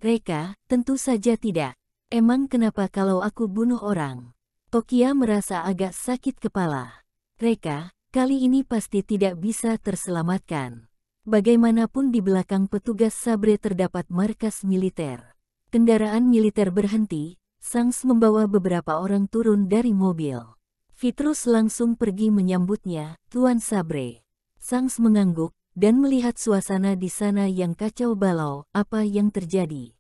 Reka, tentu saja tidak. Emang kenapa kalau aku bunuh orang? Tokia merasa agak sakit kepala. Reka, kali ini pasti tidak bisa terselamatkan. Bagaimanapun di belakang petugas Sabre terdapat markas militer. Kendaraan militer berhenti, Sangs membawa beberapa orang turun dari mobil. Vitrus langsung pergi menyambutnya, Tuan Sabre. Sangs mengangguk dan melihat suasana di sana yang kacau balau. Apa yang terjadi?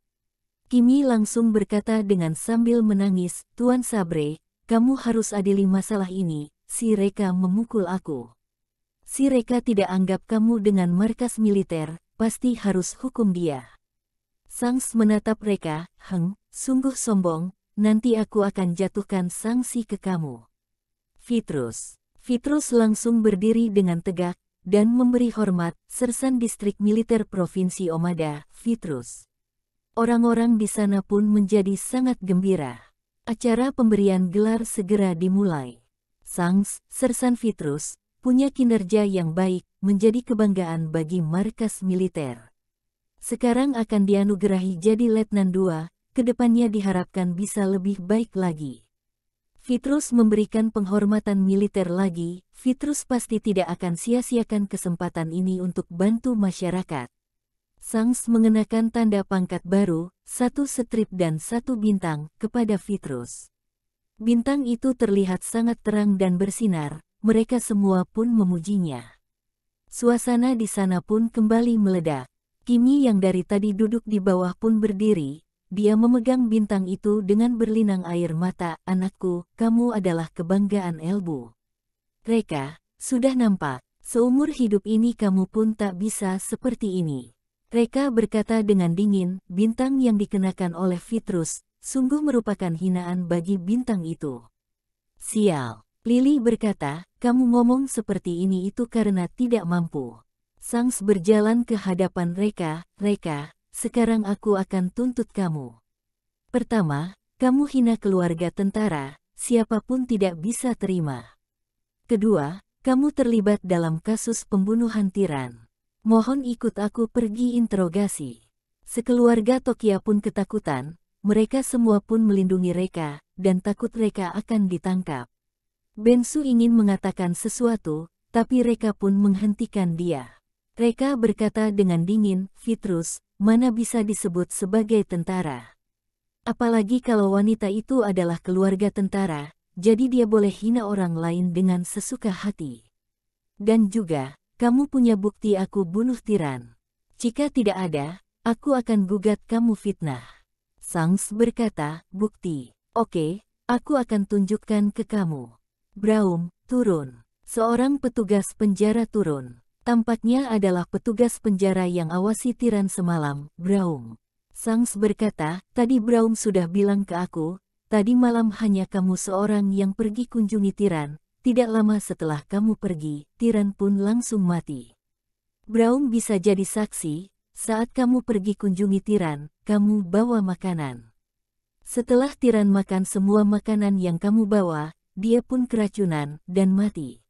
Kimi langsung berkata dengan sambil menangis, Tuan Sabre, kamu harus adili masalah ini. Si Reka memukul aku. Si Reka tidak anggap kamu dengan markas militer, pasti harus hukum dia. Sangs menatap Reka, sungguh sombong, nanti aku akan jatuhkan sanksi ke kamu. Vitrus langsung berdiri dengan tegak, dan memberi hormat, Sersan Distrik Militer Provinsi Omada, Vitrus. Orang-orang di sana pun menjadi sangat gembira. Acara pemberian gelar segera dimulai. Sangs, Sersan Vitrus, punya kinerja yang baik, menjadi kebanggaan bagi markas militer. Sekarang akan dianugerahi jadi Letnan 2, kedepannya diharapkan bisa lebih baik lagi. Vitrus memberikan penghormatan militer lagi, Vitrus pasti tidak akan sia-siakan kesempatan ini untuk bantu masyarakat. Sangs mengenakan tanda pangkat baru, 1 strip dan 1 bintang, kepada Vitrus. Bintang itu terlihat sangat terang dan bersinar, mereka semua pun memujinya. Suasana di sana pun kembali meledak. Kimi yang dari tadi duduk di bawah pun berdiri, dia memegang bintang itu dengan berlinang air mata, anakku, kamu adalah kebanggaan Elbu. Reka, sudah nampak, seumur hidup ini kamu pun tak bisa seperti ini. Reka berkata dengan dingin, bintang yang dikenakan oleh Vitrus, sungguh merupakan hinaan bagi bintang itu. Sial, Lily berkata, kamu ngomong seperti ini itu karena tidak mampu. Sangs berjalan ke hadapan Reka, Reka, sekarang aku akan tuntut kamu. Pertama, kamu hina keluarga tentara, siapapun tidak bisa terima. Kedua, kamu terlibat dalam kasus pembunuhan tiran. Mohon ikut aku pergi interogasi. Sekeluarga Tokia pun ketakutan, mereka semua pun melindungi Reka, dan takut Reka akan ditangkap. Bensu ingin mengatakan sesuatu, tapi Reka pun menghentikan dia. Reka berkata dengan dingin, Vitrus, mana bisa disebut sebagai tentara? Apalagi kalau wanita itu adalah keluarga tentara, jadi dia boleh hina orang lain dengan sesuka hati. Dan juga, kamu punya bukti aku bunuh tiran. Jika tidak ada, aku akan gugat kamu fitnah. Sangs berkata, bukti. Oke, aku akan tunjukkan ke kamu. Braum, turun. Seorang petugas penjara turun. Tampaknya adalah petugas penjara yang awasi tiran semalam, Braum. Sangs berkata, tadi Braum sudah bilang ke aku, tadi malam hanya kamu seorang yang pergi kunjungi tiran. Tidak lama setelah kamu pergi, tiran pun langsung mati. Braum bisa jadi saksi, saat kamu pergi kunjungi tiran, kamu bawa makanan. Setelah tiran makan semua makanan yang kamu bawa, dia pun keracunan dan mati.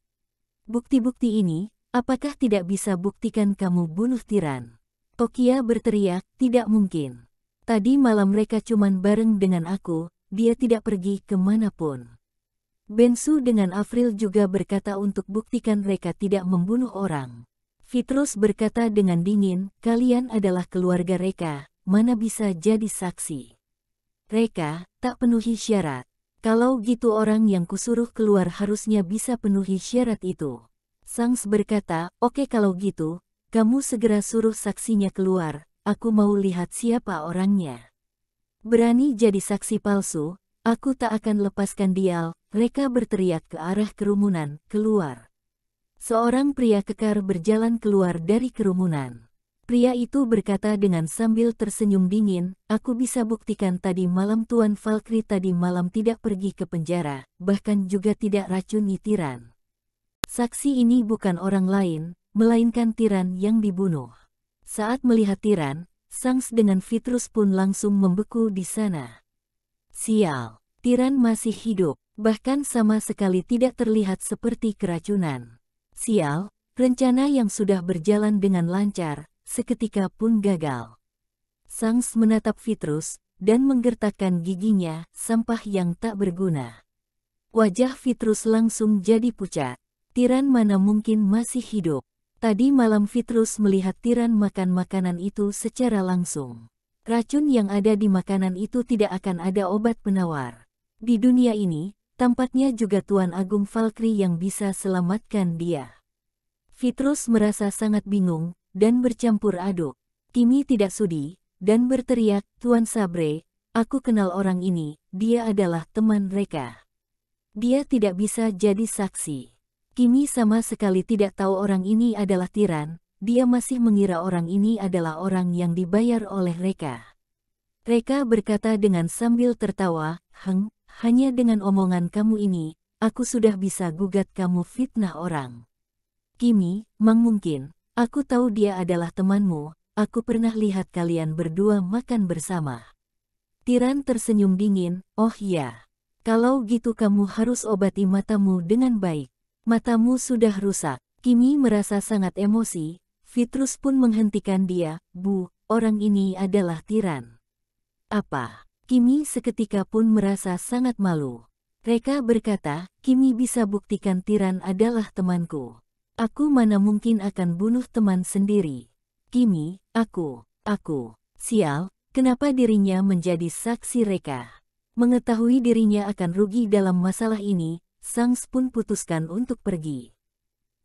Bukti-bukti ini, apakah tidak bisa buktikan kamu bunuh tiran? Tokia berteriak, tidak mungkin. Tadi malam mereka cuman bareng dengan aku, dia tidak pergi kemanapun. Bensu dengan Avril juga berkata untuk buktikan mereka tidak membunuh orang. Vitrus berkata dengan dingin, kalian adalah keluarga Reka, mana bisa jadi saksi. Reka, tak penuhi syarat. Kalau gitu orang yang kusuruh keluar harusnya bisa penuhi syarat itu. Sangs berkata, oke kalau gitu, kamu segera suruh saksinya keluar, aku mau lihat siapa orangnya. Berani jadi saksi palsu, aku tak akan lepaskan dia. Reka berteriak ke arah kerumunan, keluar. Seorang pria kekar berjalan keluar dari kerumunan. Pria itu berkata dengan sambil tersenyum dingin, aku bisa buktikan tadi malam Tuan Valkyrie tadi malam tidak pergi ke penjara, bahkan juga tidak racuni tiran. Saksi ini bukan orang lain, melainkan tiran yang dibunuh. Saat melihat tiran, Sangs dengan Vitrus pun langsung membeku di sana. Sial, tiran masih hidup. Bahkan sama sekali tidak terlihat seperti keracunan. Sial, rencana yang sudah berjalan dengan lancar, seketika pun gagal. Sangs menatap Petrus dan menggertakkan giginya, sampah yang tak berguna. Wajah Petrus langsung jadi pucat. Tiran mana mungkin masih hidup. Tadi malam Petrus melihat Tiran makan makanan itu secara langsung. Racun yang ada di makanan itu tidak akan ada obat penawar. Di dunia ini, tampaknya juga Tuan Agung Valkyrie yang bisa selamatkan dia. Petrus merasa sangat bingung dan bercampur aduk. Kimi tidak sudi dan berteriak, "Tuan Sabre, aku kenal orang ini, dia adalah teman Reka. Dia tidak bisa jadi saksi." Kimi sama sekali tidak tahu orang ini adalah Tiran, dia masih mengira orang ini adalah orang yang dibayar oleh Reka. Reka berkata dengan sambil tertawa, hanya dengan omongan kamu ini, aku sudah bisa gugat kamu fitnah orang." "Kimi, mungkin, aku tahu dia adalah temanmu. Aku pernah lihat kalian berdua makan bersama." Tiran tersenyum dingin, "Oh ya. Kalau gitu kamu harus obati matamu dengan baik. Matamu sudah rusak." Kimi merasa sangat emosi, Petrus pun menghentikan dia, "Bu, orang ini adalah Tiran." "Apa?" Kimi seketika pun merasa sangat malu. Reka berkata, "Kimi bisa buktikan Tiran adalah temanku. Aku mana mungkin akan bunuh teman sendiri." "Kimi, aku, sial, kenapa dirinya menjadi saksi Reka?" Mengetahui dirinya akan rugi dalam masalah ini, Sangs pun putuskan untuk pergi.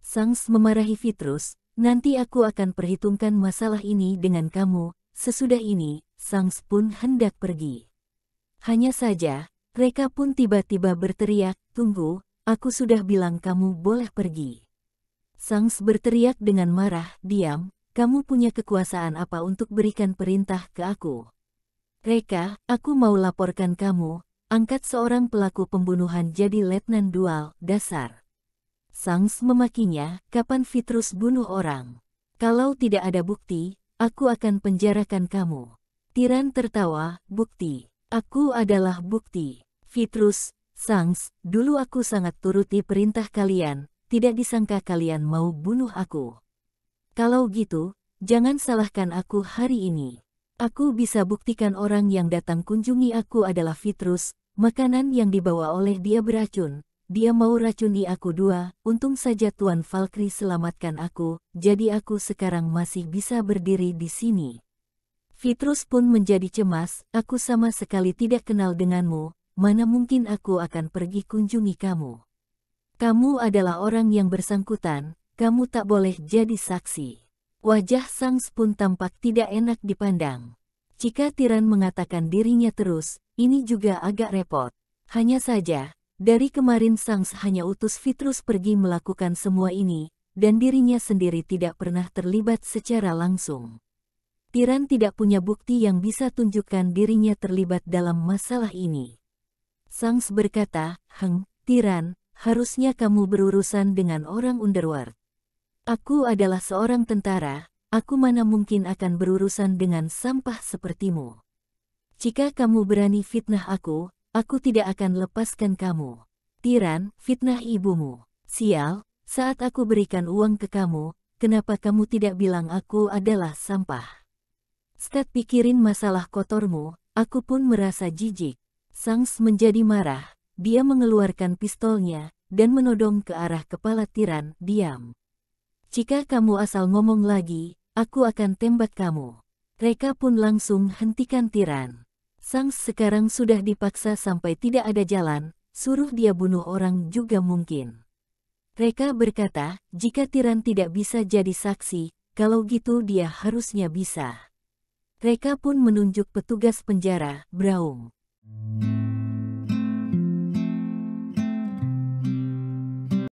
Sangs memarahi Petrus, "Nanti aku akan perhitungkan masalah ini dengan kamu." Sesudah ini, Sangs pun hendak pergi. Hanya saja, Reka pun tiba-tiba berteriak, "Tunggu, aku sudah bilang kamu boleh pergi." Sangs berteriak dengan marah, "Diam. Kamu punya kekuasaan apa untuk berikan perintah ke aku?" "Reka, aku mau laporkan kamu, angkat seorang pelaku pembunuhan jadi letnan dual, dasar." Sangs memakinya, "Kapan Petrus bunuh orang? Kalau tidak ada bukti, aku akan penjarakan kamu." Tiran tertawa, "Bukti? Aku adalah bukti." "Petrus, Sangs, dulu aku sangat turuti perintah kalian, tidak disangka kalian mau bunuh aku. Kalau gitu, jangan salahkan aku hari ini. Aku bisa buktikan orang yang datang kunjungi aku adalah Petrus, makanan yang dibawa oleh dia beracun, dia mau racuni aku dua, untung saja Tuan Valkyrie selamatkan aku, jadi aku sekarang masih bisa berdiri di sini." Petrus pun menjadi cemas, "Aku sama sekali tidak kenal denganmu, mana mungkin aku akan pergi kunjungi kamu. Kamu adalah orang yang bersangkutan. Kamu tak boleh jadi saksi." Wajah Sangs pun tampak tidak enak dipandang. Jika Tiran mengatakan dirinya terus, ini juga agak repot. Hanya saja, dari kemarin Sangs hanya utus Petrus pergi melakukan semua ini, dan dirinya sendiri tidak pernah terlibat secara langsung. Tiran tidak punya bukti yang bisa tunjukkan dirinya terlibat dalam masalah ini. Sangs berkata, Tiran, harusnya kamu berurusan dengan orang underworld. Aku adalah seorang tentara, aku mana mungkin akan berurusan dengan sampah sepertimu. Jika kamu berani fitnah aku tidak akan lepaskan kamu. Tiran, fitnah ibumu. Sial, saat aku berikan uang ke kamu, kenapa kamu tidak bilang aku adalah sampah? Stat pikirin masalah kotormu, aku pun merasa jijik. Sangs menjadi marah, dia mengeluarkan pistolnya, dan menodong ke arah kepala Tiran, "Diam. Jika kamu asal ngomong lagi, aku akan tembak kamu." Reka pun langsung hentikan Tiran. Sangs sekarang sudah dipaksa sampai tidak ada jalan, suruh dia bunuh orang juga mungkin. Reka berkata, "Jika Tiran tidak bisa jadi saksi, kalau gitu dia harusnya bisa." Reka pun menunjuk petugas penjara, "Braung."